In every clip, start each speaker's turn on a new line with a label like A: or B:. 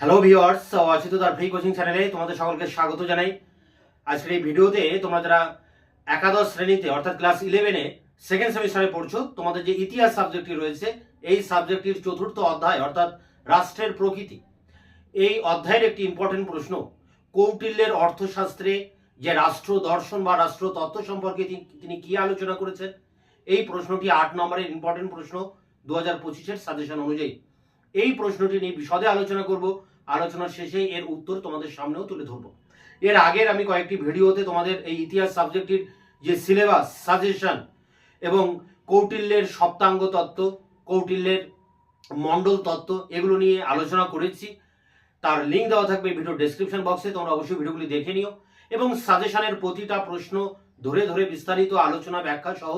A: Hello viewers, অচিত তার free coaching চ্যানেলে তোমাদের সকলকে স্বাগত জানাই। আজকের এই ভিডিওতে তোমরা যারা একাদশ শ্রেণীতে অর্থাৎ ক্লাস 11-এ সেকেন্ড সেমিস্টারে পড়ছো, তোমাদের যে ইতিহাস সাবজেক্টটি রয়েছে, এই সাবজেক্টটির চতুর্থ অধ্যায় অর্থাৎ রাষ্ট্রের প্রকৃতি, এই অধ্যায়ের একটি ইম্পর্টেন্ট প্রশ্ন, কৌটিল্যের অর্থশাস্ত্রে যে রাষ্ট্র দর্শন বা রাষ্ট্র তত্ত্ব সম্পর্কে তিনি কি আলোচনা করেছেন, এই প্রশ্নটি 8 নম্বরের ইম্পর্টেন্ট প্রশ্ন 2025-এর সাজেশন অনুযায়ী। এই প্রশ্নটি নিয়ে বিশদে আলোচনা করব। আলোচনার শেষে এর উত্তর তোমাদের সামনেও তুলে ধরব। এর আগের আমি কয়েকটি ভিডিওতে তোমাদের এই ইতিহাস সাবজেক্টের যে সিলেবাস, সাজেশন এবং কৌটিল্যের সপ্তাঙ্গ তত্ত্ব, কৌটিল্যের মণ্ডল তত্ত্ব, এগুলো নিয়ে আলোচনা করেছি। তার লিঙ্ক দেওয়া থাকবে ভিডিও ডেসক্রিপশন বক্সে, তোমরা অবশ্যই ভিডিওগুলি দেখে নিও এবং সাজেশনের প্রতিটা প্রশ্ন ধরে ধরে বিস্তারিত আলোচনা, ব্যাখ্যা সহ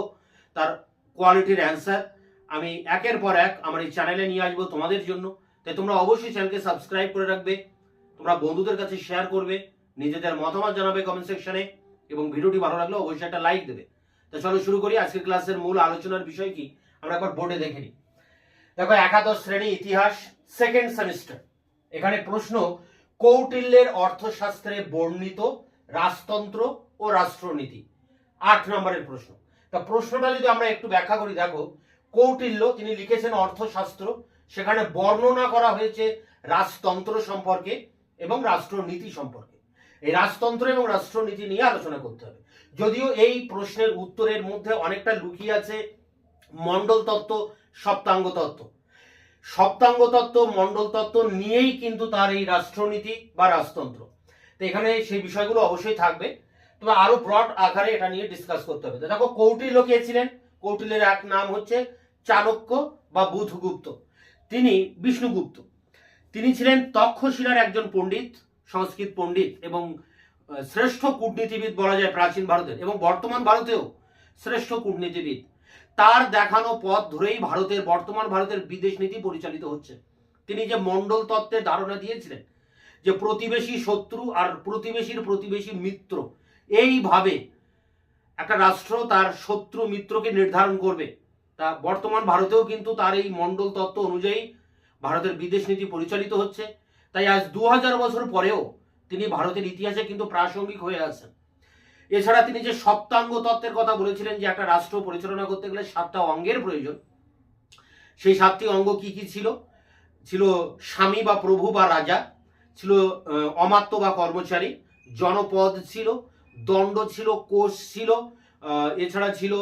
A: তার কোয়ালিটির অ্যান্সার আমি একের পর এক আমার এই চ্যানেলে নিয়ে আসবো তোমাদের জন্য। তাই তোমরা অবশ্যই চ্যানেলকে সাবস্ক্রাইব করে রাখবে, তোমরা বন্ধুদের কাছে শেয়ার করবে, নিজেদের মতামত জানাবে কমেন্ট সেকশনে এবং ভিডিওটি ভালো লাগলে অবশ্যই একটা লাইক দেবে। তো চলো শুরু করি। আজকের ক্লাসের মূল আলোচনার বিষয় কি আমরা একবার বোর্ডে দেখে নিই। দেখো, একাদশ শ্রেণী ইতিহাস সেকেন্ড সেমিস্টার, এখানে প্রশ্ন কৌটিল্যের অর্থশাস্ত্রে বর্ণিত রাজতন্ত্র ও রাষ্ট্রনীতি, 8 নম্বরের প্রশ্ন। তা প্রশ্নটা যদি আমরা একটু ব্যাখ্যা করি, দেখো কৌটিল্য তিনি লিখেছেন অর্থশাস্ত্র, সেখানে বর্ণনা করা হয়েছে রাজতন্ত্র সম্পর্কে এবং রাষ্ট্রনীতি সম্পর্কে। এই রাজতন্ত্র এবং রাষ্ট্রনীতি নিয়ে আলোচনা করতে হবে। যদিও এই প্রশ্নের উত্তরের মধ্যে অনেকটা লুকিয়ে আছে মণ্ডল তত্ত্ব, সপ্তাঙ্গ তত্ত্ব। সপ্তাঙ্গ তত্ত্ব, মণ্ডল তত্ত্ব নিয়েই কিন্তু তার এই রাষ্ট্রনীতি বা রাজতন্ত্র। তো এখানে সেই বিষয়গুলো অবশ্যই থাকবে, তবে আরো ব্রড আকারে এটা নিয়ে ডিসকাস করতে হবে। দেখো কৌটিল্য কে ছিলেন? কৌটিল্যের এক নাম হচ্ছে চাণক্য বা বুধগুপ্ত, তিনি বিষ্ণুগুপ্ত। তিনি ছিলেন তক্ষশিলার একজন পণ্ডিত, সংস্কৃত পণ্ডিত এবং শ্রেষ্ঠ কূটনীতিবিদ বলা যায় প্রাচীন ভারতের, এবং বর্তমান ভারতেও শ্রেষ্ঠ কূটনীতিবিদ। তার দেখানো পথ ধরেই বর্তমান ভারতের বিদেশ নীতি পরিচালিত হচ্ছে। তিনি যে মণ্ডল তত্ত্বের ধারণা দিয়েছিলেন, যে প্রতিবেশী শত্রু আর প্রতিবেশীর প্রতিবেশী মিত্র, এইভাবে একটা রাষ্ট্র তার শত্রু মিত্রকে নির্ধারণ করবে, তা বর্তমান ভারতেও কিন্তু তার এই মণ্ডল তত্ত্ব অনুযায়ী ভারতের বিদেশ নীতি পরিচালিত হচ্ছে। তাই আজ 2000 বছর পরেও তিনি ভারতের ইতিহাসে কিন্তু প্রাসঙ্গিক হয়ে আছেন। এছাড়া তিনি যে সপ্তাঙ্গ তত্ত্বের কথা বলেছিলেন, যে একটা রাষ্ট্র পরিচালনা করতে গেলে 7টা অঙ্গের প্রয়োজন, সেই 7টি অঙ্গ কি কি ছিল? ছিল স্বামী বা প্রভু বা রাজা, ছিল অমাত্য বা কর্মচারী, জনপদ ছিল, দণ্ড ছিল, কোষ ছিল, এছাড়া ছিল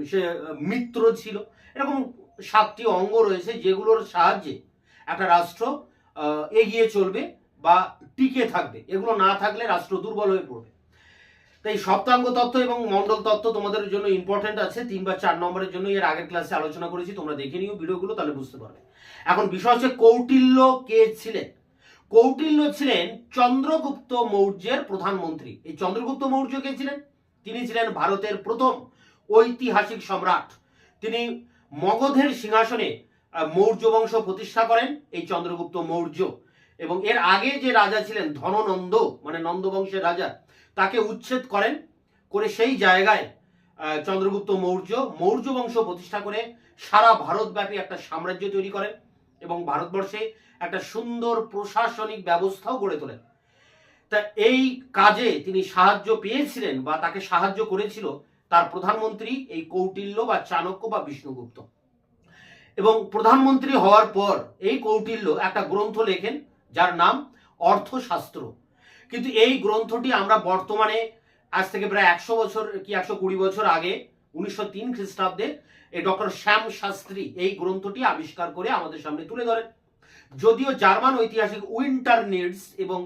A: সে মিত্র ছিল। এরকম 7টি অঙ্গ রয়েছে যেগুলোর সাহায্যে একটা রাষ্ট্র এগিয়ে চলবে বা টিকে থাকবে। এগুলো না থাকলে রাষ্ট্র দুর্বল হয়ে পড়বে। তাই সপ্তাঙ্গ তত্ত্ব এবং মণ্ডল তত্ত্ব তোমাদের জন্য ইম্পর্টেন্ট আছে, 3 বা 4 নম্বরের জন্য। এর আগের ক্লাসে আলোচনা করেছি, তোমরা দেখে নিও ভিডিওগুলো, তাহলে বুঝতে পারবে। এখন বিষয় হচ্ছে কৌটিল্য কে ছিলেন? কৌটিল্য ছিলেন চন্দ্রগুপ্ত মৌর্যের প্রধানমন্ত্রী। এই চন্দ্রগুপ্ত মৌর্য কে ছিলেন? তিনি ছিলেন ভারতের প্রথম ঐতিহাসিক সম্রাট। তিনি মগধের সিংহাসনে মৌর্য বংশ প্রতিষ্ঠা করেন, এই চন্দ্রগুপ্ত মৌর্য। এবং এর আগে যে রাজা ছিলেন ধননন্দ, মানে নন্দ বংশের রাজা, তাকে উচ্ছেদ করেন, করে সেই জায়গায় চন্দ্রগুপ্ত মৌর্য বংশ প্রতিষ্ঠা করে সারা ভারতব্যাপী একটা সাম্রাজ্য তৈরি করেন এবং ভারতবর্ষে একটা সুন্দর প্রশাসনিক ব্যবস্থাও গড়ে তোলেন। তা এই কাজে তিনি সাহায্য পেয়েছিলেন বা তাকে সাহায্য করেছিল তার প্রধানমন্ত্রী এই কৌটিল্য বা চাণক্য বা বিষ্ণুগুপ্ত। এবং প্রধানমন্ত্রী হওয়ার পর এই কৌটিল্য একটা গ্রন্থ লেখেন যার নাম অর্থশাস্ত্র। কিন্তু এই গ্রন্থটি আমরা বর্তমানে আজ থেকে প্রায় 100 বছর কি 120 বছর আগে 1903 খ্রিস্টাব্দে এই ডক্টর শ্যাম শাস্ত্রী এই গ্রন্থটি আবিষ্কার করে আমাদের সামনে তুলে ধরেন। যদিও জার্মান ঐতিহাসিক উইন্টার নিডস এবং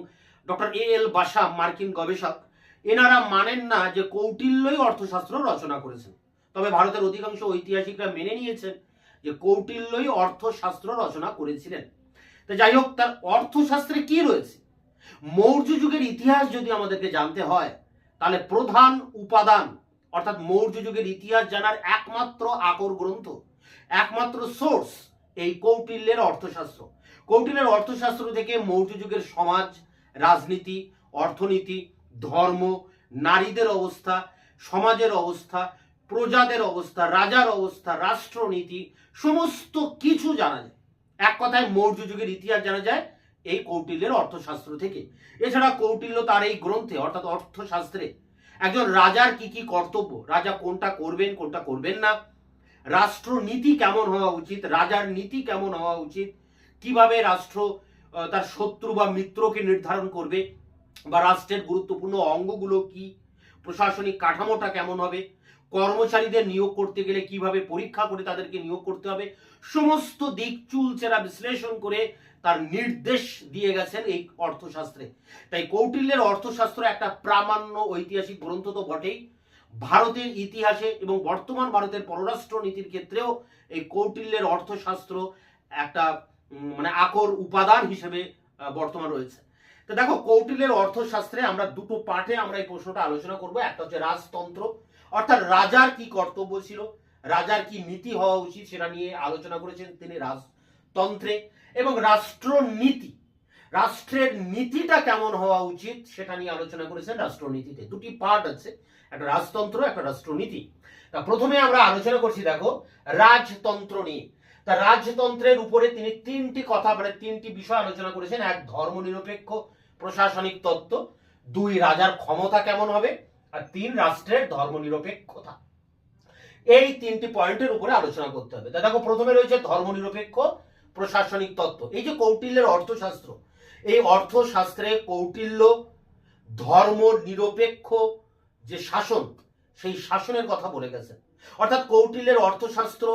A: ডক্টর A.L. বাসাম, মার্কিন গবেষক, এনারা মানেন না যে কৌটিল্যই অর্থশাস্ত্র রচনা করেছেন। তবে ভারতের অধিকাংশ ঐতিহাসিকরা মেনে নিয়েছেন যে কৌটিল্যই অর্থশাস্ত্র রচনা করেছিলেন। তো যাই হোক, তার অর্থশাস্ত্রে কি রয়েছে? মৌর্য যুগের ইতিহাস যদি আমাদেরকে জানতে হয়, তাহলে প্রধান উপাদান অর্থাৎ মৌর্য যুগের ইতিহাস জানার একমাত্র আকর গ্রন্থ, একমাত্র সোর্স এই কৌটিল্যের অর্থশাস্ত্র। কৌটিল্যের অর্থশাস্ত্র থেকে মৌর্য যুগের সমাজ, রাজনীতি, অর্থনীতি, ধর্ম, নারীদের অবস্থা, সমাজের অবস্থা, প্রজাদের অবস্থা, রাজার অবস্থা, রাষ্ট্রনীতি, সমস্ত কিছু জানা যায়। এক কথায় মৌর্য যুগের ইতিহাস জানা যায় এই কৌটিল্যের অর্থশাস্ত্র থেকে। এছাড়া কৌটিল্য তার এই গ্রন্থে অর্থাৎ অর্থশাস্ত্রে একজন রাজার কি কি কর্তব্য, রাজা কোনটা করবেন কোনটা করবেন না, রাষ্ট্রনীতি কেমন হওয়া উচিত, রাজার নীতি কেমন হওয়া উচিত, কিভাবে রাষ্ট্র তার শত্রু বা মিত্রকে নির্ধারণ করবে, বা রাষ্ট্রের গুরুত্বপূর্ণ অঙ্গগুলো কি, প্রশাসনিক কাঠামোটা কেমন হবে, কর্মচারীদের নিয়োগ করতে গেলে কিভাবে পরীক্ষা করে তাদেরকে নিয়োগ করতে হবে, সমস্ত দিক চুলচেরা বিশ্লেষণ করে তার নির্দেশ দিয়ে গেছেন এই অর্থশাস্ত্রে। তাই কৌটিল্যের অর্থশাস্ত্র একটা প্রামাণ্য ঐতিহাসিক গ্রন্থ তো বটেই, ভারতের ইতিহাসে এবং বর্তমান ভারতের পররাষ্ট্র নীতির ক্ষেত্রেও এই কৌটিল্যের অর্থশাস্ত্র একটা মানে আকর উপাদান হিসেবে বর্তমান রয়েছে। তো দেখো, কৌটিল্যের অর্থশাস্ত্রে আমরা দুটো পাঠে আমরা এই প্রশ্নটা আলোচনা করব। একটা হচ্ছে রাজতন্ত্র, অর্থাৎ রাজার কি কর্তব্য ছিল, রাজার কি নীতি হওয়া উচিত সেটা নিয়ে আলোচনা করেছেন তিনি রাজতন্ত্রে, এবং রাষ্ট্রনীতি, রাষ্ট্রের নীতিটা কেমন হওয়া উচিত সেটা নিয়ে আলোচনা করেছেন রাষ্ট্রনীতিতে। দুটি পার্ট আছে, একটা রাজতন্ত্র একটা রাষ্ট্রনীতি। তা প্রথমে আমরা আলোচনা করছি দেখো রাজতন্ত্র নিয়ে। তা রাজতন্ত্রের উপরে তিনি তিনটি কথা মানে তিনটি বিষয় আলোচনা করেছেন। এক, ধর্মনিরপেক্ষ প্রশাসনিক তত্ত্ব, দুই, রাজার ক্ষমতা কেমন হবে, আর তিন, রাষ্ট্রের ধর্মনিরপেক্ষতা। এই তিনটি পয়েন্টের উপরে আলোচনা করতে হবে। তা দেখো, প্রথমে রয়েছে ধর্মনিরপেক্ষ প্রশাসনিক তত্ত্ব। এই যে কৌটিল্যের অর্থশাস্ত্র, এই অর্থশাস্ত্রে কৌটিল্য ধর্ম নিরপেক্ষ যে শাসন সেই শাসনের কথা বলে গেছেন। অর্থাৎ কৌটিল্যের অর্থশাস্ত্র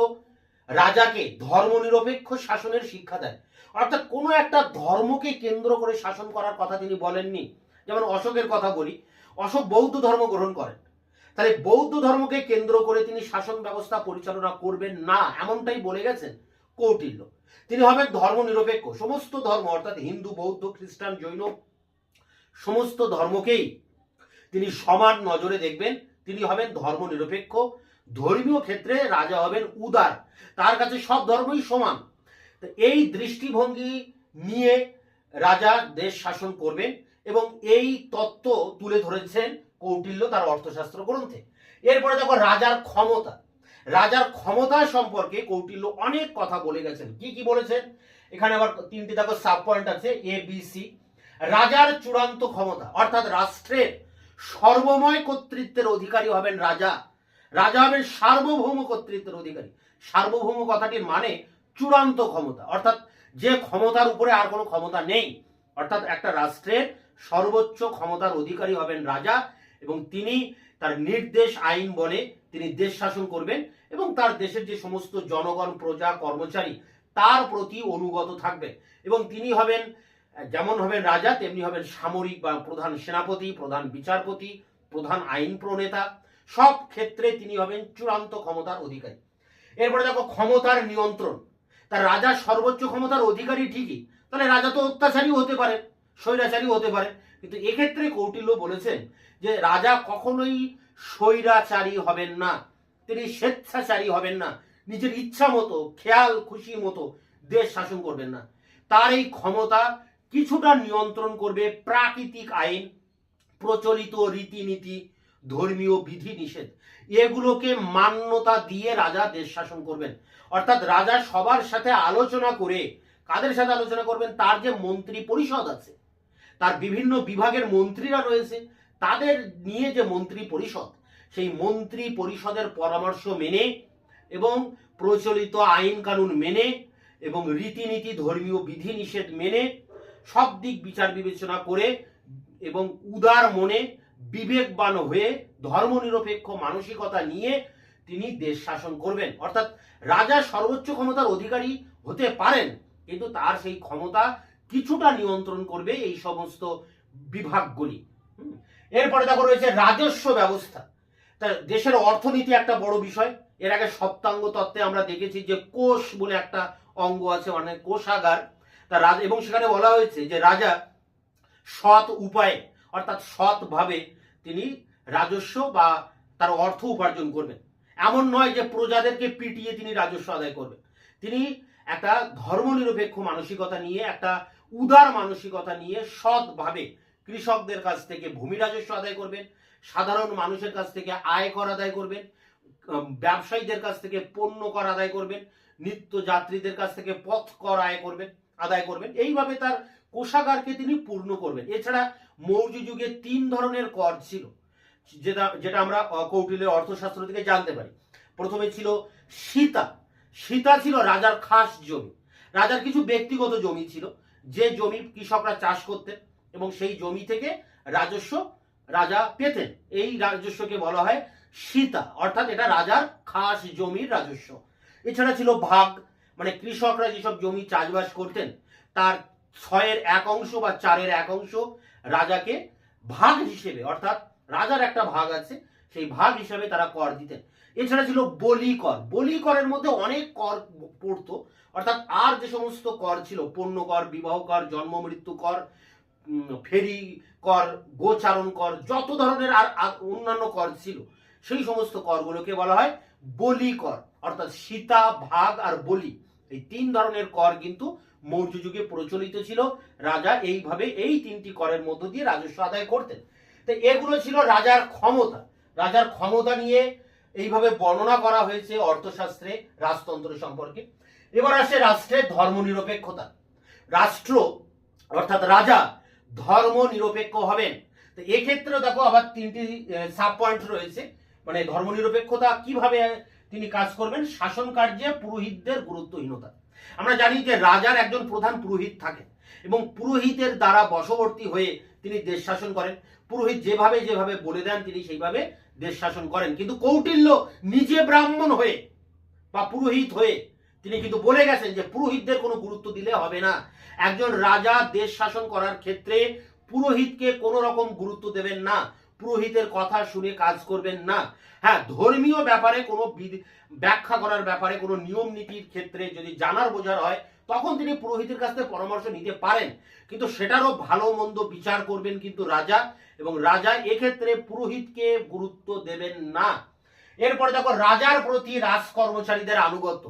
A: রাজাকে ধর্মনিরপেক্ষ শাসনের শিক্ষা দেয়। অর্থাৎ কোনো একটা ধর্মকে কেন্দ্র করে শাসন করার কথা তিনি বলেননি। যেমন অশোকের কথা বলি, অশোক বৌদ্ধ ধর্ম গ্রহণ করেন, তাহলে বৌদ্ধ ধর্মকে কেন্দ্র করে তিনি শাসন ব্যবস্থা পরিচালনা করবেন না এমনটাই বলে গেছেন কৌটিল্য। তিনি হবেন ধর্মনিরপেক্ষ, সমস্ত ধর্ম অর্থাৎ হিন্দু বৌদ্ধ খ্রিস্টান জৈন সমস্ত ধর্মকেই তিনি সমান নজরে দেখবেন। তিনি হবেন ধর্মনিরপেক্ষ। ধর্মীয় ক্ষেত্রে রাজা হবেন উদার, তার কাছে সব ধর্মই সমান। তো এই দৃষ্টিভঙ্গি নিয়ে রাজা দেশ শাসন করবেন এবং এই তত্ত্ব তুলে ধরেছেন কৌটিল্য তার অর্থশাস্ত্র গ্রন্থে। এরপরে দেখো রাজার ক্ষমতা। রাজার ক্ষমতা সম্পর্কে কৌটিল্য অনেক কথা বলে গেছেন। কি কি বলেছেন, এখানে আবার তিনটি দেখো সাব পয়েন্ট আছে, এ বি সি। রাজার চূড়ান্ত ক্ষমতা, অর্থাৎ রাষ্ট্রের সর্বময় কর্তৃত্বের অধিকারী হবেন রাজা। রাজা হবেন সার্বভৌম কর্তৃত্বের অধিকারী। সার্বভৌম কথাটির মানে চূড়ান্ত ক্ষমতা, অর্থাৎ যে ক্ষমতার উপরে আর কোনো ক্ষমতা নেই। অর্থাৎ একটা রাষ্ট্রের সর্বোচ্চ ক্ষমতার অধিকারী হবেন রাজা, এবং তিনি তার নির্দেশ আইন বলে তিনি দেশ শাসন করবেন এবং তার দেশের যে সমস্ত জনগণ প্রজা কর্মচারী তার প্রতি অনুগত থাকবেন। এবং তিনি হবেন, যেমন হবেন রাজা তেমনি হবেন সামরিক বা প্রধান সেনাপতি, প্রধান বিচারপতি, প্রধান আইন প্রণেতা, সব ক্ষেত্রে তিনি হবেন চূড়ান্ত ক্ষমতার অধিকারী। এরপরে দেখো ক্ষমতার নিয়ন্ত্রণ। তার রাজা সর্বোচ্চ ক্ষমতার অধিকারী ঠিকই, তাহলে রাজা তো অত্যাচারী হতে পারে, স্বৈরাচারী হতে পারে, কিন্তু এক্ষেত্রে কৌটিল্য বলেছেন যে রাজা কখনোই স্বৈরাচারী হবেন না, তিনি স্বেচ্ছাচারী হবেন না, নিজের ইচ্ছা মতো খেয়াল খুশি মতো দেশ শাসন করবেন না। তার এই ক্ষমতা কিছুটা নিয়ন্ত্রণ করবে প্রাকৃতিক আইন, প্রচলিত রীতিনীতি, ধর্মীয় বিধি নিষেধ, এগুলোকে মান্যতা দিয়ে রাজা দেশ শাসন করবেন। অর্থাৎ রাজা সবার সাথে আলোচনা করে, কাদের সাথে আলোচনা করবেন, তার যে মন্ত্রী পরিষদ আছে, তার বিভিন্ন বিভাগের মন্ত্রীরা রয়েছে, তাদের নিয়ে যে মন্ত্রী পরিষদ, সেই মন্ত্রী পরিষদের পরামর্শ মেনে এবং প্রচলিত আইন কানুন মেনে এবং রীতিনীতি ধর্মীয় বিধি নিষেধ মেনে সব দিক বিচার বিবেচনা করে এবং উদার মনে বিবেকবান হয়ে ধর্মনিরপেক্ষ মানসিকতা নিয়ে তিনি দেশ শাসন করবেন। অর্থাৎ রাজা সর্বোচ্চ ক্ষমতার অধিকারী হতে পারেন, কিন্তু তার সেই ক্ষমতা কিছুটা নিয়ন্ত্রণ করবে এই সমস্ত বিভাগগুলি। এরপরে দেখো রয়েছে রাজস্ব ব্যবস্থা। তা দেশের অর্থনীতি একটা বড় বিষয়। এর আগে সপ্তাঙ্গ তত্ত্বে আমরা দেখেছি যে কোষ বলে একটা অঙ্গ আছে, মানে কোষাগার। তা এবং সেখানে বলা হয়েছে যে রাজা সৎ উপায়ে অর্থাৎ সৎভাবে তিনি রাজস্ব বা তার অর্থ উপার্জন করবেন। এমন নয় যে প্রজাদেরকে পিটিয়ে তিনি রাজস্ব আদায় করবেন। তিনি একটা ধর্মনিরপেক্ষ মানসিকতা নিয়ে, একটা উদার মানসিকতা নিয়ে সৎভাবে কৃষকদের কাছ থেকে ভূমি রাজস্ব আদায় করবেন, সাধারণ মানুষের কাছ থেকে আয় কর আদায় করবেন, ব্যবসায়ীদের কাছ থেকে পণ্য কর আদায় করবেন, নিত্য যাত্রীদের কাছ থেকে পথ কর আয় করবেন। আদায় করবেন, এইভাবে তার কোষাগারকে তিনি পূর্ণ করবেন। এছাড়া মৌর্য যুগে 3 ধরনের কর ছিল, যেটা যেটা আমরা কৌটিল্যের অর্থশাস্ত্র থেকে জানতে পারি। প্রথমে ছিল সীতা। সীতা ছিল রাজার খাস জমি। রাজার কিছু ব্যক্তিগত জমি ছিল, যে জমি কৃষকরা চাষ করতেন এবং সেই জমি থেকে রাজস্ব রাজা পেতেন। এই রাজস্বকে বলা হয় সীতা, অর্থাৎ এটা রাজার খাস জমির রাজস্ব। এছাড়া ছিল ভাগ, মানে কৃষকরা যেসব জমি চাষবাস করতেন তার 6-এর 1 অংশ বা 4-এর 1 অংশ রাজাকে ভাগ হিসেবে, অর্থাৎ রাজার একটা ভাগ আছে, সেই ভাগ হিসেবে তারা কর দিতেন। এছাড়া ছিল বলি কর। বলি করের মধ্যে অনেক কর পড়তো, অর্থাৎ আর যে সমস্ত কর ছিল, পণ্য কর, বিবাহ কর, জন্ম মৃত্যু কর, ফেরি কর, গোচারণ কর, যত ধরনের আর অন্যান্য কর ছিল, সেই সমস্ত করগুলোকে বলা হয় বলি কর। অর্থাৎ সীতা, ভাগ আর বলি, এই 3 ধরনের কর কিন্তু মৌর্য যুগে প্রচলিত ছিল। রাজা এইভাবে এই 3টি করের মধ্য দিয়ে রাজস্ব আদায় করতেন। তো এগুলো ছিল রাজার ক্ষমতা। রাজার ক্ষমতা নিয়ে এইভাবে বর্ণনা করা হয়েছে অর্থশাস্ত্রে রাজতন্ত্র সম্পর্কে। এবার আসে রাষ্ট্রের ধর্মনিরপেক্ষতা। রাষ্ট্র অর্থাৎ রাজা ধর্ম নিরপেক্ষ হবেন। তো এক্ষেত্রে দেখো আবার 3টি সাব পয়েন্ট রয়েছে। মানে ধর্মনিরপেক্ষতা কিভাবে তিনি কাজ করবেন? শাসন কার্যে পুরোহিতদের গুরুত্বহীনতা। আমরা জানি যে রাজার একজন প্রধান পুরোহিত থাকেন এবং পুরোহিতের দ্বারা বশবর্তী হয়ে তিনি দেশ শাসন করেন। পুরোহিত যেভাবে যেভাবে বলে দেন তিনি সেইভাবে দেশ শাসন করেন। কিন্তু কৌটিল্য নিজে ব্রাহ্মণ হয়ে বা পুরোহিত হয়ে তিনি কিন্তু বলে গেছেন যে পুরোহিতদের কোনো গুরুত্ব দিলে হবে না। একজন রাজা দেশ শাসন করার ক্ষেত্রে পুরোহিতকে কোনো রকম গুরুত্ব দেবেন না, পুরোহিতের কথা শুনে কাজ করবেন না। হ্যাঁ, ধর্মীয় ব্যাপারে কোনো ব্যাখ্যা করার ব্যাপারে কোনো নিয়ম নীতির ক্ষেত্রে যদি জানার বোঝার হয় তখন তিনি পুরোহিতের কাছ থেকে পরামর্শ নিতে পারেন, কিন্তু সেটারও ভালো মন্দ বিচার করবেন কিন্তু রাজা, এবং রাজা এক্ষেত্রে পুরোহিতকে গুরুত্ব দেবেন না। এরপরে দেখো রাজার প্রতি রাজ কর্মচারীদের আনুগত্য।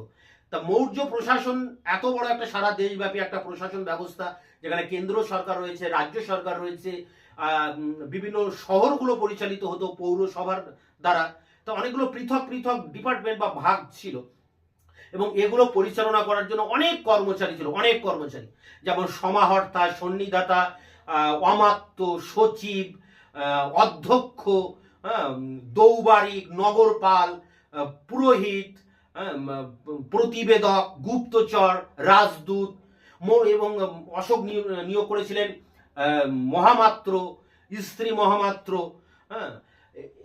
A: তা মৌর্য প্রশাসন এত বড় একটা সারা দেশব্যাপী একটা প্রশাসন ব্যবস্থা, যেখানে কেন্দ্র সরকার রয়েছে, রাজ্য সরকার রয়েছে, বিভিন্ন শহরগুলো পরিচালিত হতো পৌরসভার দ্বারা। তো অনেকগুলো পৃথক পৃথক ডিপার্টমেন্ট বা ভাগ ছিল এবং এগুলো পরিচালনা করার জন্য অনেক কর্মচারী ছিল, অনেক কর্মচারী, যেমন সমাহর্তা, সন্নিদাতা, অমাত্য, সচিব, অধ্যক্ষ, দৌবারিক, নগরপাল, পুরোহিত, প্রতিবেদক, গুপ্তচর, রাজদূত, এবং অশোক নিয়োগ করেছিলেন মহামাত্র, স্ত্রী মহামাত্র। হ্যাঁ,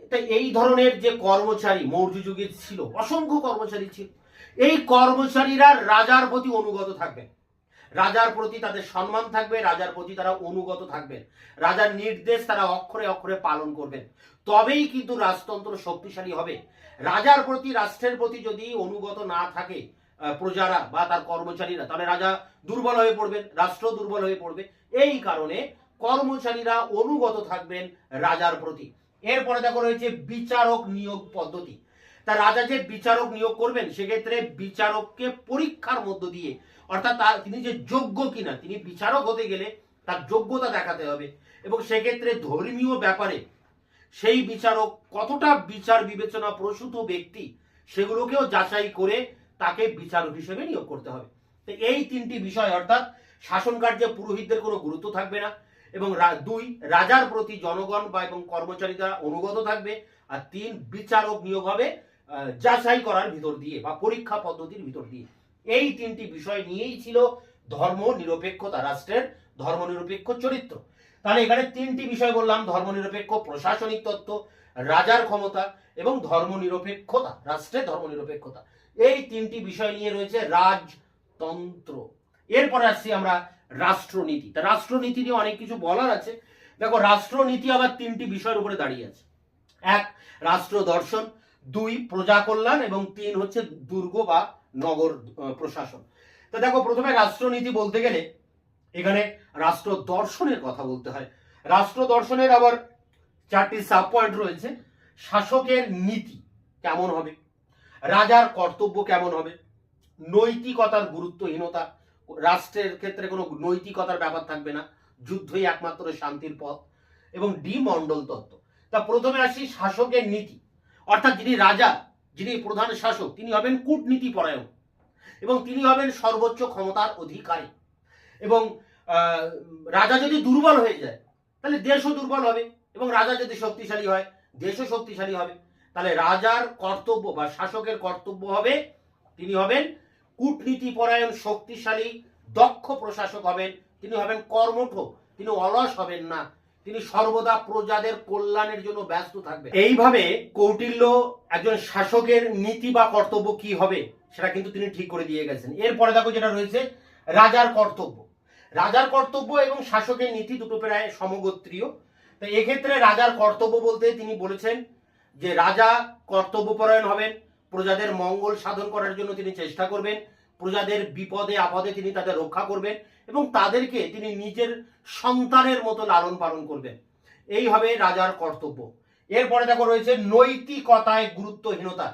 A: তাই এই ধরনের যে কর্মচারী মৌর্য যুগে ছিল, অসংখ্য কর্মচারী ছিল। এই কর্মচারীরা রাজার প্রতি অনুগত থাকবেন, রাজার প্রতি তাদের সম্মান থাকবে, রাজার প্রতি তারা অনুগত থাকবেন, রাজার নির্দেশ তারা অক্ষরে অক্ষরে পালন করবেন, তবেই কিন্তু রাজতন্ত্র শক্তিশালী হবে। রাজার প্রতি, রাষ্ট্রের প্রতি যদি অনুগত না থাকে প্রজারা বা তার কর্মচারীরা, তাহলে রাজা দুর্বল হয়ে পড়বেন, রাষ্ট্র দুর্বল হয়ে পড়বে। এই কারণে কর্মচারীরা অনুগত থাকবেন রাজার প্রতি। এরপরে দেখো রয়েছে বিচারক নিয়োগ পদ্ধতি। তা রাজা যে বিচারক নিয়োগ করবেন সেক্ষেত্রে বিচারককে পরীক্ষার মধ্য দিয়ে, অর্থাৎ তিনি যে যোগ্য কিনা, তিনি বিচারক হতে গেলে তার যোগ্যতা দেখাতে হবে, এবং সেক্ষেত্রে ধর্মীয় ব্যাপারে সেই বিচারক কতটা বিচার বিবেচনা প্রসূত ব্যক্তি সেগুলোকেও যাচাই করে তাকে বিচারক হিসেবে নিয়োগ করতে হবে। তো এই 3টি বিষয়, অর্থাৎ শাসন কার্যে পুরোহিতদের কোনো গুরুত্ব থাকবে না, এবং 2 রাজার প্রতি জনগণ বা এবং কর্মচারীরা অনুগত থাকবে, আর 3 বিচারক নিয়োগ হবে যাচাই করার ভিতর দিয়ে বা পরীক্ষা পদ্ধতির ভিতর দিয়ে। এই 3টি বিষয় নিয়েই ছিল ধর্ম নিরপেক্ষতা, রাষ্ট্রের ধর্মনিরপেক্ষ চরিত্র। তাহলে এখানে 3টি বিষয় বললাম: ধর্মনিরপেক্ষ প্রশাসনিক তত্ত্ব, রাজার ক্ষমতা এবং ধর্মনিরপেক্ষতা, রাষ্ট্রের ধর্মনিরপেক্ষতা। এই 3টি বিষয় নিয়ে রয়েছে রাজতন্ত্র। এরপরে আসছি আমরা রাষ্ট্রনীতি। তা রাষ্ট্রনীতি নিয়ে অনেক কিছু বলার আছে। দেখো, রাষ্ট্রনীতি আবার 3টি বিষয়ের উপরে দাঁড়িয়ে আছে। 1 রাষ্ট্র দর্শন, 2 প্রজা কল্যাণ, এবং 3 হচ্ছে দুর্গ বা নগর প্রশাসন। তো দেখো, প্রথমে রাষ্ট্রনীতি বলতে গেলে এখানে রাষ্ট্র দর্শনের কথা বলতে হয়। রাষ্ট্র দর্শনের আবার 4টি সাব পয়েন্ট রয়েছে। শাসকের নীতি কেমন হবে, রাজার কর্তব্য কেমন হবে, নৈতিকতার গুরুত্বহীনতা, রাষ্ট্রের ক্ষেত্রে কোনো নৈতিকতার ব্যাপার থাকবে না, যুদ্ধই একমাত্র শান্তির পথ, এবং মণ্ডল তত্ত্ব। তা প্রথমে আসি শাসকের নীতি, অর্থাৎ যিনি রাজা, যিনি প্রধান শাসক, তিনি হবেন কূটনীতি পরায়ণ এবং তিনি হবেন সর্বোচ্চ ক্ষমতার অধিকারী। এবং রাজা যদি দুর্বল হয়ে যায় তাহলে দেশও দুর্বল হবে, এবং রাজা যদি শক্তিশালী হয় দেশও শক্তিশালী হবে। তাহলে রাজার কর্তব্য বা শাসকের কর্তব্য হবে তিনি হবেন কূটনীতি পরায়ণ, শক্তিশালী, দক্ষ প্রশাসক হবেন। তিনি হবেন কর্মঠ, তিনি অলস হবেন না, তিনি সর্বদা প্রজাদের কল্যাণের জন্য ব্যস্ত থাকবেন। এইভাবে কৌটিল্য একজন শাসকের নীতি বা কর্তব্য কি হবে সেটা কিন্তু তিনি ঠিক করে দিয়ে গেছেন। এরপরে দেখো যেটা রয়েছে রাজার কর্তব্য। রাজার কর্তব্য এবং শাসকের নীতি দুটো প্রায় সমগোত্রীয়। তো এক্ষেত্রে রাজার কর্তব্য বলতে তিনি বলেছেন যে রাজা কর্তব্যপরায়ণ হবেন, প্রজাদের মঙ্গল সাধন করার জন্য তিনি চেষ্টা করবেন, প্রজাদের বিপদে আপদে তিনি তাদের রক্ষা করবেন এবং তাদেরকে তিনি নিজের সন্তানের মতো লালন পালন করবেন। এই হবে রাজার কর্তব্য। এরপরে দেখো রয়েছে নৈতিকতায় গুরুত্বহীনতা।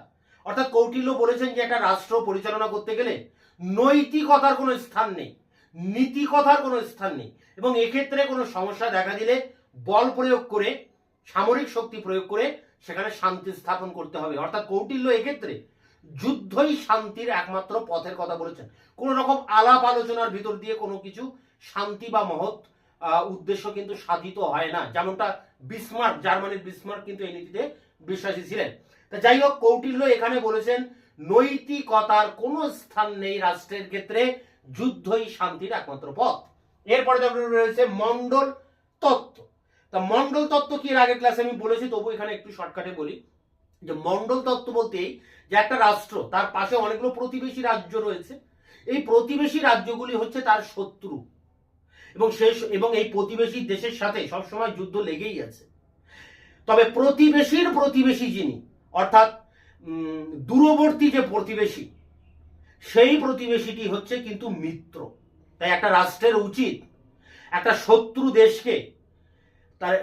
A: অর্থাৎ কৌটিল্য বলেছেন যে একটা রাষ্ট্র পরিচালনা করতে গেলে নৈতিকতার কোনো স্থান নেই, নীতিকথার কোনো স্থান নেই, এবং এক্ষেত্রে কোনো সমস্যা দেখা দিলে বল প্রয়োগ করে, সামরিক শক্তি প্রয়োগ করে সেখানে শান্তি স্থাপন করতে হবে। অর্থাৎ কৌটিল্য এক্ষেত্রে যুদ্ধই শান্তির একমাত্র পথের কথা বলেছেন। কোন রকম আলাপ আলোচনার ভিতর দিয়ে কোনো কিছু শান্তি বা মহৎ উদ্দেশ্য কিন্তু সাধিত হয় না, যেমনটা বিসমার্ক, জার্মানির বিসমার্ক কিন্তু এই নীতিতে বিশ্বাসী ছিলেন। তা যাই হোক, কৌটিল্য এখানে বলেছেন নৈতিকতার কোনো স্থান নেই রাষ্ট্রের ক্ষেত্রে, যুদ্ধই শান্তির একমাত্র পথ। এরপরে রয়েছে মন্ডল তত্ত্ব। তা মন্ডল তত্ত্ব কি এর আগের ক্লাসে আমি বলেছি, তবু এখানে একটু শর্টকাটে বলি যে মন্ডল তত্ত্ব বলতেই যে একটা রাষ্ট্র, তার পাশে অনেকগুলো প্রতিবেশী রাজ্য রয়েছে, এই প্রতিবেশী রাজ্যগুলি হচ্ছে তার শত্রু, এবং এই প্রতিবেশী দেশের সাথে সবসময় যুদ্ধ লেগেই আছে। তবে প্রতিবেশীর প্রতিবেশী যিনি, অর্থাৎ দূরবর্তী যে প্রতিবেশী, সেই প্রতিবেশীটি হচ্ছে কিন্তু মিত্র। তাই একটা রাষ্ট্রের উচিত একটা শত্রু দেশকে তার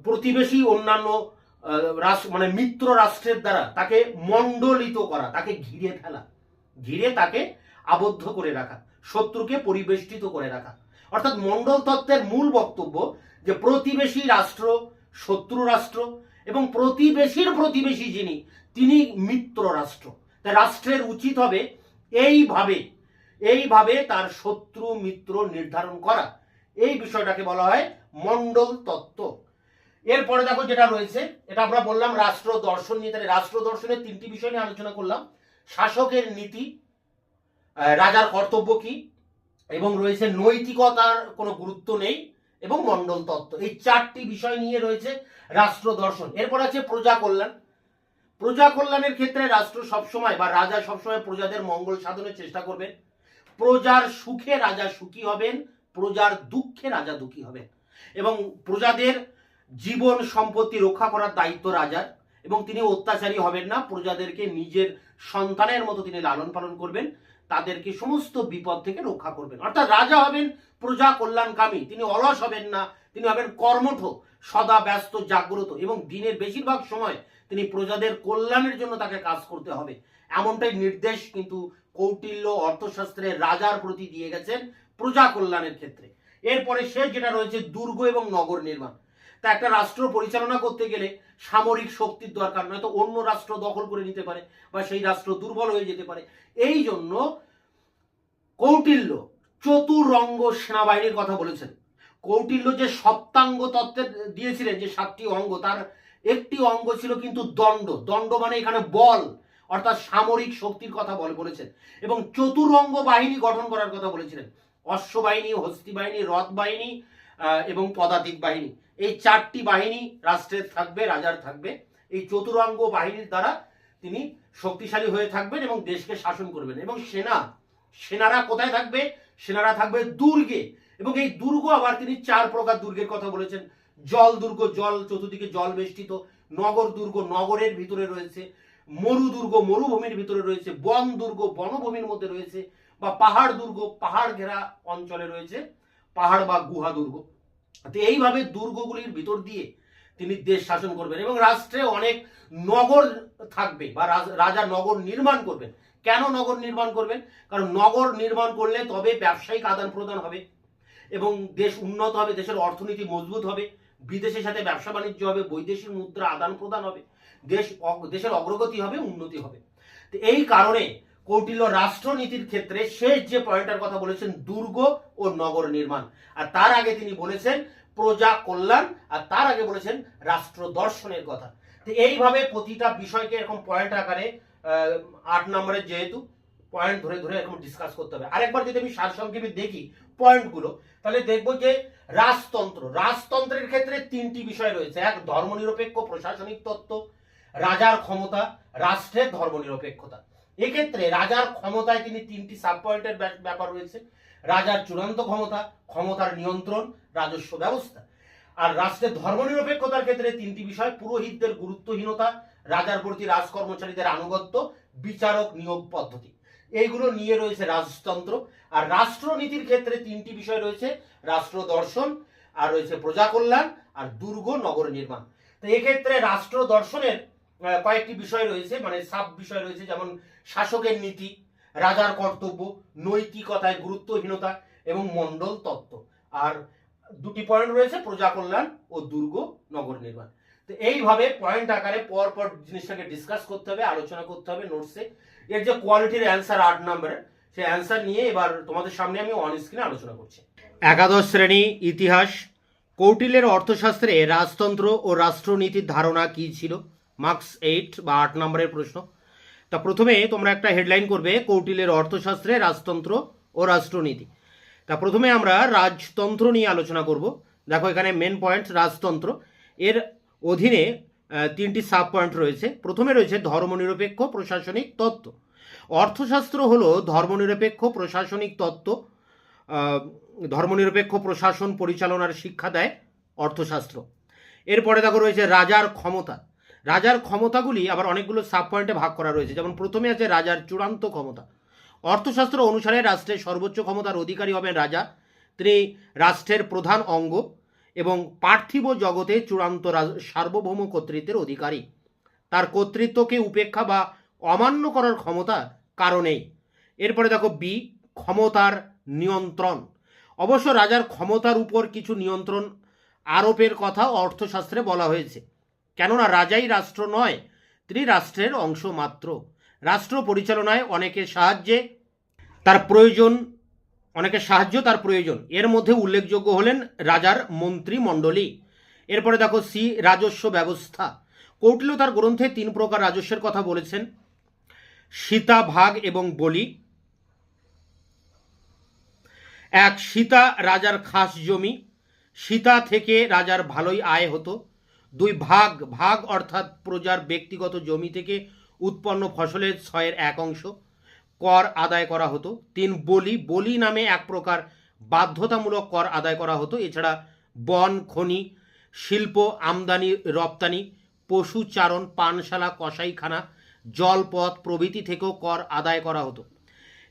A: প্রতিবেশী অন্যান্য মানে মিত্র রাষ্ট্রের দ্বারা তাকে মণ্ডলিত করা, তাকে ঘিরে ফেলা, ঘিরে তাকে আবদ্ধ করে রাখা, শত্রুকে পরিবেষ্টিত করে রাখা। অর্থাৎ মণ্ডল তত্ত্বের মূল বক্তব্য যে প্রতিবেশী রাষ্ট্র শত্রু রাষ্ট্র এবং প্রতিবেশীর প্রতিবেশী যিনি তিনি মিত্র রাষ্ট্র। তাই রাষ্ট্রের উচিত হবে এইভাবে তার শত্রু মিত্র নির্ধারণ করা। এই বিষয়টাকে বলা হয় মণ্ডল তত্ত্ব। এরপরে দেখো যেটা রয়েছে, এটা আমরা বললাম রাষ্ট্র দর্শন নিয়ে। তাহলে রাষ্ট্র দর্শনের তিনটি বিষয় নিয়ে আলোচনা করলাম: শাসকের নীতি, রাজার কর্তব্য কি, এবং রয়েছে নৈতিকতার কোনো গুরুত্ব নেই, এবং মণ্ডল তত্ত্ব। এই চারটি বিষয় নিয়ে রয়েছে রাষ্ট্র দর্শন। এরপর আছে প্রজা কল্যাণ। প্রজা কল্যাণের ক্ষেত্রে রাষ্ট্র সবসময় বা রাজা সবসময় প্রজাদের মঙ্গল সাধনের চেষ্টা করবেন। প্রজার সুখে রাজা সুখী হবেন, প্রজার দুঃখে রাজা দুঃখী হবেন, এবং প্রজাদের জীবন সম্পত্তি রক্ষা করার দায়িত্ব রাজার, এবং তিনি অত্যাচারী হবেন না, প্রজাদেরকে নিজের সন্তানের মতো তিনি লালন পালন করবেন, তাদেরকে সমস্ত বিপদ থেকে রক্ষা করবেন। অর্থাৎ রাজা হবেন প্রজা কল্যাণকামী, তিনি অলস হবেন না, তিনি হবেন কর্মঠ, সদা ব্যস্ত জাগ্রত, এবং দিনের বেশিরভাগ সময় তিনি প্রজাদের কল্যাণের জন্য তাকে কাজ করতে হবে। এমনটাই নির্দেশ কিন্তু কৌটিল্য অর্থশাস্ত্রের রাজার প্রতি দিয়ে গেছেন প্রজা কল্যাণের ক্ষেত্রে। এরপরে শেষ যেটা রয়েছে দুর্গ এবং নগর নির্মাণ। তা একটা রাষ্ট্র পরিচালনা করতে গেলে সামরিক শক্তির দরকার, নয়তো অন্য রাষ্ট্র দখল করে নিতে পারে বা সেই রাষ্ট্র দুর্বল হয়ে যেতে পারে। এই জন্য কৌটিল্য চতুরঙ্গ সেনাবাহিনীর কথা বলেছেন। কৌটিল্য যে সপ্তাঙ্গ তত্ত্বের দিয়েছিলেন, যে 7টি অঙ্গ, তার একটি অঙ্গ ছিল কিন্তু দণ্ড। দণ্ড মানে এখানে বল, অর্থাৎ সামরিক শক্তির কথা বলেছেন, এবং চতুরঙ্গ বাহিনী গঠন করার কথা বলেছিলেন। অশ্ববাহিনী, হস্তি বাহিনী, রথ বাহিনী এবং পদাতিক বাহিনী, এই 4টি বাহিনী রাষ্ট্রের থাকবে, রাজার থাকবে। এই চতুরঙ্গ বাহিনীর দ্বারা তিনি শক্তিশালী হয়ে থাকবেন এবং দেশকে শাসন করবেন। এবং সেনারা কোথায় থাকবে? সেনারা থাকবে দুর্গে, এবং এই দুর্গ আবার তিনি 4 প্রকার দুর্গের কথা বলেছেন। জল দুর্গ, জল চতুর্দিকে জল বেষ্টিত; নগর দুর্গ, নগরের ভিতরে রয়েছে; মরু দুর্গ, মরুভূমির ভিতরে রয়েছে; বন দুর্গ, বনভূমির মধ্যে রয়েছে; বা পাহাড় দুর্গ, পাহাড় ঘেরা অঞ্চলে রয়েছে, পাহাড় বা গুহা দুর্গ। তো এইভাবে দুর্গগুলির ভিতর দিয়ে তিনি দেশ শাসন করবেন, এবং রাষ্ট্রে অনেক নগর থাকবে বা রাজা নগর নির্মাণ করবেন। কেন নগর নির্মাণ করবেন? কারণ নগর নির্মাণ করলে তবে ব্যবসায়িক আদান প্রদান হবে এবং দেশ উন্নত হবে, দেশের অর্থনীতি মজবুত হবে, বিদেশের সাথে ব্যবসা বাণিজ্য হবে, বৈদেশিক মুদ্রা আদান প্রদান হবে, দেশের অগ্রগতি হবে, উন্নতি হবে। তো এই কারণে কৌটিল্য রাষ্ট্রনীতির ক্ষেত্রে শেষ যে পয়েন্টের কথা বলেছেন দুর্গ ও নগর নির্মাণ, আর তার আগে তিনি বলেছেন প্রজা কল্যাণ, আর তার আগে বলেছেন রাষ্ট্র দর্শনের কথা। তো এইভাবে প্রতিটা বিষয়কে এরকম পয়েন্ট আকারে 8 নম্বরের যেহেতু পয়েন্ট ধরে ধরে এরকম ডিসকাস করতে হবে। আরেকবার যদি আমি সারসংক্ষেপে দেখি পয়েন্টগুলো, তাহলে দেখবো যে রাজতন্ত্রের ক্ষেত্রে 3টি বিষয় রয়েছে। এক, ধর্মনিরপেক্ষ প্রশাসনিক তত্ত্ব, রাজার ক্ষমতা, রাষ্ট্রের ধর্মনিরপেক্ষতা। এক্ষেত্রে রাজার ক্ষমতায় তিনি 3টি সাব পয়েন্টের ব্যাপার রয়েছে। রাজার চূড়ান্ত ক্ষমতা, ক্ষমতার নিয়ন্ত্রণ, রাজস্ব ব্যবস্থা। আর রাষ্ট্রের ধর্মনিরপেক্ষতার ক্ষেত্রে 3টি বিষয়: পুরোহিতদের গুরুত্বহীনতা, রাজার প্রতি রাজকর্মচারীদের আনুগত্য, বিচারক নিয়োগ পদ্ধতি। এইগুলো নিয়ে রয়েছে রাজতন্ত্র। আর রাষ্ট্রনীতির ক্ষেত্রে 3টি বিষয় রয়েছে: রাষ্ট্র দর্শন, আর রয়েছে প্রজা কল্যাণ, আর দুর্গ নগর নির্মাণ। তো এক্ষেত্রে রাষ্ট্র দর্শনের কয়েকটি বিষয় রয়েছে, মানে সাব বিষয় রয়েছে, যেমন শাসকের নীতি, রাজার কর্তব্য, নৈতিকতায় গুরুত্বহীনতা এবং মণ্ডল তত্ত্ব। আর 2টি পয়েন্ট রয়েছে প্রজা কল্যাণ ও দুর্গ নগর নির্মাণ। তো এইভাবে পয়েন্ট আকারে পর পর জিনিসটাকে ডিসকাস করতে হবে, আলোচনা করতে হবে নোটসে। এর যে কোয়ালিটির অ্যান্সার 8 নম্বরের, সেই অ্যান্সার নিয়ে এবার তোমাদের সামনে আমি অন স্ক্রিনে আলোচনা করছি। একাদশ শ্রেণী ইতিহাস, কৌটিল্যের অর্থশাস্ত্রে রাজতন্ত্র ও রাষ্ট্রনীতির ধারণা কি ছিল? মার্কস 8 বা 8 নম্বরের প্রশ্ন। তা প্রথমে তোমরা একটা হেডলাইন করবে, কৌটিল্যের অর্থশাস্ত্রে রাজতন্ত্র ও রাষ্ট্রনীতি। তা প্রথমে আমরা রাজতন্ত্র নিয়ে আলোচনা করব। দেখো এখানে মেন পয়েন্ট রাজতন্ত্র, এর অধীনে 3টি সাব পয়েন্ট রয়েছে। প্রথমে রয়েছে ধর্মনিরপেক্ষ প্রশাসনিক তত্ত্ব। অর্থশাস্ত্র হলো ধর্মনিরপেক্ষ প্রশাসনিক তত্ত্ব, ধর্মনিরপেক্ষ প্রশাসন পরিচালনার শিক্ষা দেয় অর্থশাস্ত্র। এরপরে দেখো রয়েছে রাজার ক্ষমতা। রাজার ক্ষমতাগুলি আবার অনেকগুলো সাব পয়েন্টে ভাগ করা রয়েছে। যেমন প্রথমে আছে রাজার চূড়ান্ত ক্ষমতা। অর্থশাস্ত্র অনুসারে রাষ্ট্রের সর্বোচ্চ ক্ষমতার অধিকারী হবেন রাজা। তিনি রাষ্ট্রের প্রধান অঙ্গ এবং পার্থিব জগতে চূড়ান্ত সার্বভৌম কর্তৃত্বের অধিকারী। তার কর্তৃত্বকে উপেক্ষা বা অমান্য করার ক্ষমতা কারো নেই। এরপরে দেখো বি, ক্ষমতার নিয়ন্ত্রণ। অবশ্য রাজার ক্ষমতার উপর কিছু নিয়ন্ত্রণ আরোপের কথা অর্থশাস্ত্রে বলা হয়েছে, কেননা রাজাই রাষ্ট্র নয়, তিনি রাষ্ট্রের অংশ মাত্র। রাষ্ট্র পরিচালনায় অনেকের সাহায্য তার প্রয়োজন। এর মধ্যে উল্লেখযোগ্য হলেন রাজার মন্ত্রিমণ্ডলী। এরপরে দেখো সি, রাজস্ব ব্যবস্থা। কৌটিল্য তার গ্রন্থে 3 প্রকার রাজস্বের কথা বলেছেন: সীতা, ভাগ এবং বলি। 1, সীতা রাজার খাস জমি, সীতা থেকে রাজার ভালোই আয় হতো। 2, ভাগ অর্থাৎ প্রজার ব্যক্তিগত জমি থেকে উৎপন্ন ফসলের 6/1 অংশ কর আদায় করা হতো। 3, বলি নামে এক প্রকার বাধ্যতামূলক কর আদায় করা হতো। এছাড়া বন, খনি, শিল্প, আমদানি রপ্তানি, পশুচারণ, পানশালা, কসাইখানা, জলপথ প্রভৃতি থেকেও কর আদায় করা হতো।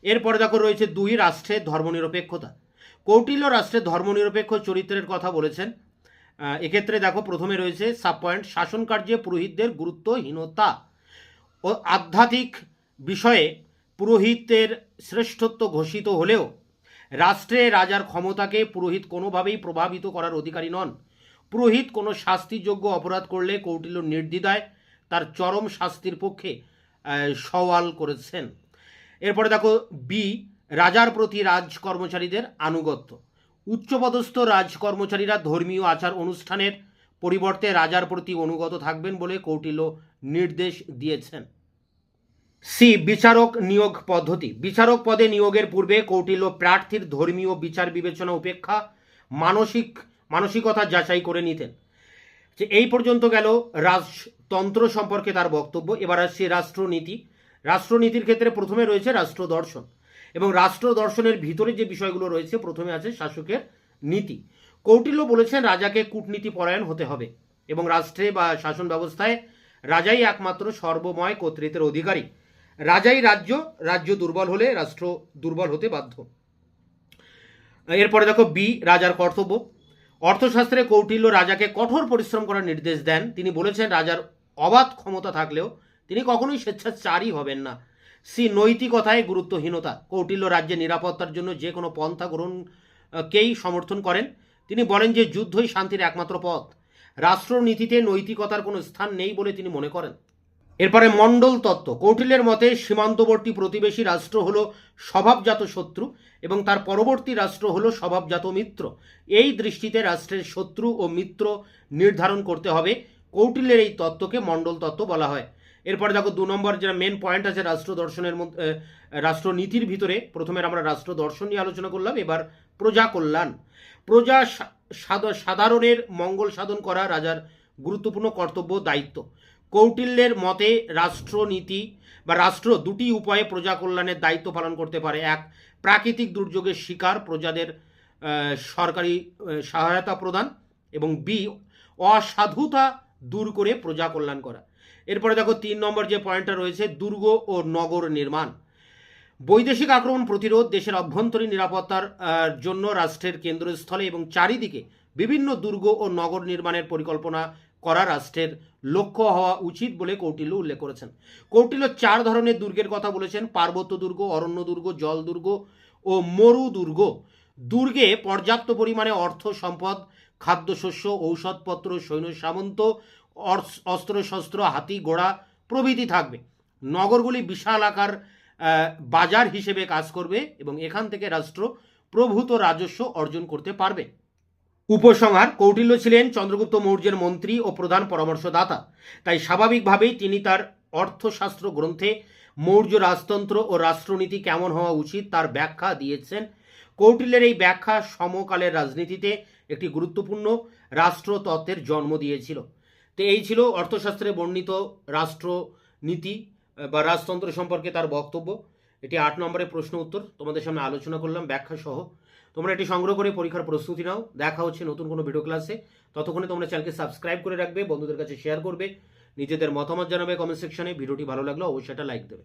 A: এরপরে দেখো রয়েছে 2, রাষ্ট্রের ধর্মনিরপেক্ষতা। কৌটিল্য রাষ্ট্রের ধর্মনিরপেক্ষ চরিত্রের কথা বলেছেন। এক্ষেত্রে দেখো প্রথমে রয়েছে সাব পয়েন্ট, শাসন কার্যে পুরোহিতদের গুরুত্বহীনতা ও আধ্যাত্মিক বিষয়ে পুরোহিতের শ্রেষ্ঠত্ব ঘোষিত হলেও রাষ্ট্রে রাজার ক্ষমতাকে পুরোহিত কোনোভাবেই প্রভাবিত করার অধিকারী নন। পুরোহিত কোনো শাস্তিযোগ্য অপরাধ করলে কৌটিল্য নির্দ্বিধায় তার চরম শাস্তির পক্ষে সওয়াল করেছেন। এরপরে দেখো বি, রাজার প্রতি রাজকর্মচারীদের আনুগত্য। উচ্চপদস্থ রাজকর্মচারীরা ধর্মীয় আচার অনুষ্ঠানের পরিবর্তে রাজার প্রতি অনুগত থাকবেন বলে কৌটিল্য নির্দেশ দিয়েছেন। সি, বিচারক নিয়োগ পদ্ধতি। বিচারক পদে নিয়োগের পূর্বে কৌটিল্য প্রার্থীর ধর্মীয় বিচার বিবেচনা উপেক্ষা মানসিকতা যাচাই করে নিতেন। যে এই পর্যন্ত গেল রাজতন্ত্র সম্পর্কে তার বক্তব্য। এবার আসছে রাষ্ট্রনীতি। রাষ্ট্রনীতির ক্ষেত্রে প্রথমে রয়েছে রাষ্ট্র দর্শন, এবং রাষ্ট্র দর্শনের ভিতরে যে বিষয়গুলো রয়েছে, প্রথমে আছে শাসকের নীতি। কৌটিল্য বলেছেন রাজাকে কূটনীতি পরায়ণ হতে হবে এবং রাষ্ট্রে বা শাসন ব্যবস্থায় রাজাই একমাত্র সর্বময় কর্তৃত্বের অধিকারী। রাজাই রাজ্য দুর্বল হলে রাষ্ট্র দুর্বল হতে বাধ্য। এরপরে দেখো বি, রাজার কর্তব্য। অর্থশাস্ত্রে কৌটিল্য রাজাকে কঠোর পরিশ্রম করার নির্দেশ দেন। তিনি বলেছেন রাজার অবাধ ক্ষমতা থাকলেও তিনি কখনোই স্বেচ্ছাচারী হবেন না। সি, নৈতিকতায় গুরুত্বহীনতা। কৌটিল্য রাজ্যের নিরাপত্তার জন্য যে কোনো পন্থা গ্রহণকেই সমর্থন করেন। তিনি বলেন যে যুদ্ধই শান্তির একমাত্র পথ। রাষ্ট্রনীতিতে নৈতিকতার কোনো স্থান নেই বলে তিনি মনে করেন। এরপরে মণ্ডল তত্ত্ব। কৌটিল্যের মতে সীমান্তবর্তী প্রতিবেশী রাষ্ট্র হলো স্বভাবজাত শত্রু এবং তার পরবর্তী রাষ্ট্র হলো স্বভাবজাত মিত্র। এই দৃষ্টিতে রাষ্ট্রের শত্রু ও মিত্র নির্ধারণ করতে হবে। কৌটিল্যের এই তত্ত্বকে মণ্ডল তত্ত্ব বলা হয়। এরপরে দেখো 2 নম্বর যেটা মেন পয়েন্ট আছে রাষ্ট্র দর্শনের মধ্যে, রাষ্ট্রনীতির ভিতরে প্রথমে আমরা রাষ্ট্র দর্শন নিয়ে আলোচনা করলাম, এবার প্রজা কল্যাণ। প্রজা সাধারণের মঙ্গল সাধন করা রাজার গুরুত্বপূর্ণ কর্তব্য দায়িত্ব। কৌটিল্যের মতে রাষ্ট্রনীতি বা রাষ্ট্র দুটি উপায়ে প্রজা কল্যাণের দায়িত্ব পালন করতে পারে। এক, প্রাকৃতিক দুর্যোগের শিকার প্রজাদের সরকারি সহায়তা প্রদান, এবং বি, অসাধুতা দূর করে প্রজা কল্যাণ করা। এরপরে দেখো 3 নম্বর যে পয়েন্টটা রয়েছে দুর্গ ও নগর নির্মাণ। বৈদেশিক আক্রমণ প্রতিরোধ, দেশের অভ্যন্তরীণ নিরাপত্তার জন্য রাষ্ট্রের কেন্দ্রস্থলে এবং চারিদিকে বিভিন্ন দুর্গ ও নগর নির্মাণের পরিকল্পনা করা রাষ্ট্রের লক্ষ্য হওয়া উচিত বলে কৌটিল্য উল্লেখ করেছেন। কৌটিল্য 4 ধরনের দুর্গের কথা বলেছেন: পার্বত্য দুর্গ, অরণ্য দুর্গ, জল দুর্গ ও মরু দুর্গ। দুর্গে পর্যাপ্ত পরিমাণে অর্থ সম্পদ, খাদ্যশস্য, ঔষধপত্র, সৈন্য সামন্ত, অস্ত্রশস্ত্র, হাতি ঘোড়া প্রভৃতি থাকবে। নগরগুলি বিশাল আকার বাজার হিসেবে কাজ করবে এবং এখান থেকে রাষ্ট্র প্রভূত রাজস্ব অর্জন করতে পারবে। উপসংহার: কৌটিল্য ছিলেন চন্দ্রগুপ্ত মৌর্যের মন্ত্রী ও প্রধান পরামর্শদাতা, তাই স্বাভাবিকভাবেই তিনি তার অর্থশাস্ত্র গ্রন্থে মৌর্য রাজতন্ত্র ও রাষ্ট্রনীতি কেমন হওয়া উচিত তার ব্যাখ্যা দিয়েছেন। কৌটিল্যের এই ব্যাখ্যা সমকালের রাজনীতিতে একটি গুরুত্বপূর্ণ রাষ্ট্রতত্ত্বের জন্ম দিয়েছিল। তো এই ছিল অর্থশাস্ত্রে বর্ণিত রাষ্ট্রনীতি বা রাজতন্ত্র সম্পর্কে তার বক্তব্য। এটি 8 নম্বরের প্রশ্ন উত্তর তোমাদের সামনে আলোচনা করলাম ব্যাখ্যা সহ। তোমরা এটি সংগ্রহ করে পরীক্ষার প্রস্তুতি নাও। দেখা হচ্ছে নতুন কোনো ভিডিও ক্লাসে। ততক্ষণে তোমরা চ্যানেলকে সাবস্ক্রাইব করে রাখবে, বন্ধুদের কাছে শেয়ার করবে, নিজেদের মতামত জানাবে কমেন্ট সেকশনে। ভিডিওটি ভালো লাগলে অবশ্যই একটা লাইক দেবে।